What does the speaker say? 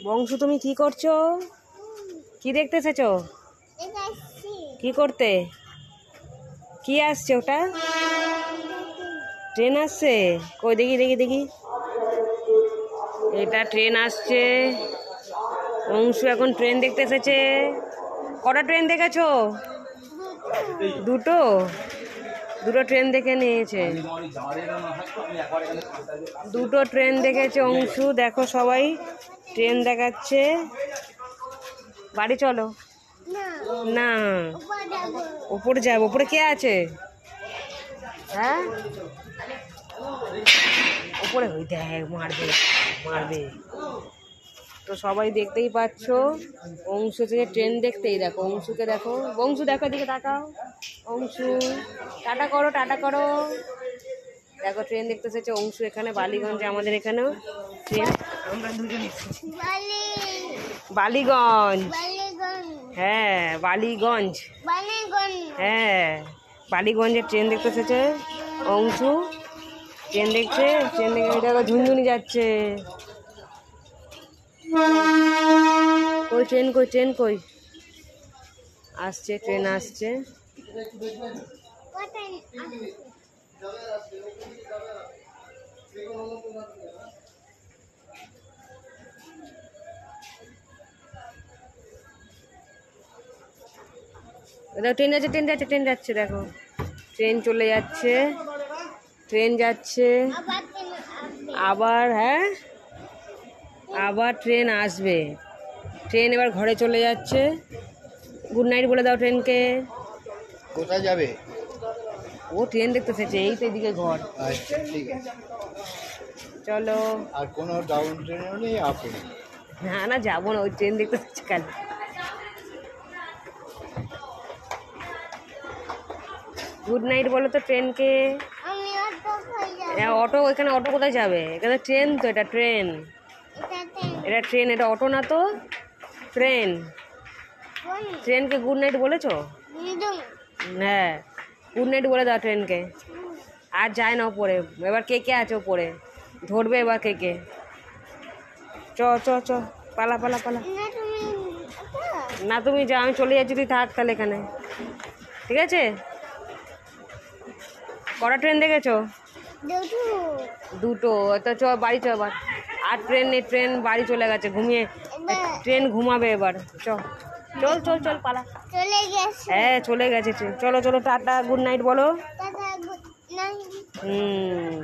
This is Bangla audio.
বংশু, তুমি কি করছো? কি দেখতে এসেছো? কি করতে? কি আসছে ওটা? ট্রেন আসছে? কই দেখি দেখি দেখি। এটা ট্রেন আসছে। অংশু এখন ট্রেন দেখতে এসেছে। কটা ট্রেন দেখেছো? দুটো দুটো ট্রেন দেখে নিয়েছে। দুটো ট্রেন দেখেছে অংশু। দেখো সবাই ট্রেন দেখাচ্ছে। বাড়ি চলো। না, উপরে যাবো। উপরে কে আছে? হ্যাঁ, উপরে ওই দেখ, মারবে মারবে। তো সবাই দেখতেই পাচ্ছ অংশু থেকে ট্রেন দেখতেই। দেখো অংশুকে দেখো। অংশু দেখো, দিকে তাকাও। অংশু টাটা করো, টাটা করো। দেখো ট্রেন দেখতে এসেছে অংশু এখানে বালিগঞ্জে। আমাদের এখানেও ট্রেন। আমরা দুজন এসেছি বালিগঞ্জ। হ্যাঁ, বালিগঞ্জ। হ্যাঁ, বালিগঞ্জে ট্রেন দেখতে এসেছে অংশু। ট্রেন দেখছে। ট্রেন দেখে দেখো ঝুনঝুনি যাচ্ছে। কই ট্রেন, কই ট্রেন, কই আসছে? ট্রেন আসছে। দেখো ট্রেন যাচ্ছে, ট্রেন যাচ্ছে, ট্রেন যাচ্ছে। দেখো ট্রেন চলে যাচ্ছে। ট্রেন যাচ্ছে আবার। হ্যাঁ, আবার ট্রেন আসবে। ট্রেন এবার ঘরে চলে যাচ্ছে। গুড নাইট বলে দাও ট্রেনকে। কোথায় যাবে? ও ট্রেন দেখতে এসেছে। এই তো এদিকে ঘর। আচ্ছা, ঠিক আছে। চলো। আর কোনো ডাউন ট্রেনও নেই আপ? না না, যাবো না। ওই ট্রেন দেখতে এসেছে কাল। গুড নাইট বলো তো ট্রেনকে। অটো, এখানে অটো কোথায় যাবে? এখানে ট্রেন তো, এটা ট্রেন। এটা ট্রেন, এটা অটো না তো, ট্রেন। ট্রেনকে গুড নাইট বলেছো? হ্যাঁ, গুড নাইট বলে দাও ট্রেনকে। আর যায় না ওপরে। এবার কে কে আছে ওপরে? ধরবে এবার কে কে। চ চ চ, পালা পালা পালা। না তুমি যাও, আমি চলে যাচ্ছি। তুই থাক তাহলে এখানে, ঠিক আছে? কটা ট্রেন দেখেছো? দুটো। তো চ বাড়ি চ এবার। আর ট্রেন নেই, ট্রেন বাড়ি চলে গেছে ঘুমিয়ে। ট্রেন ঘুমাবে এবার। চল চল চল চল, পালা। হ্যাঁ, চলে গেছে ট্রেন। চলো চলো, টাটা গুড নাইট বলো। হুম।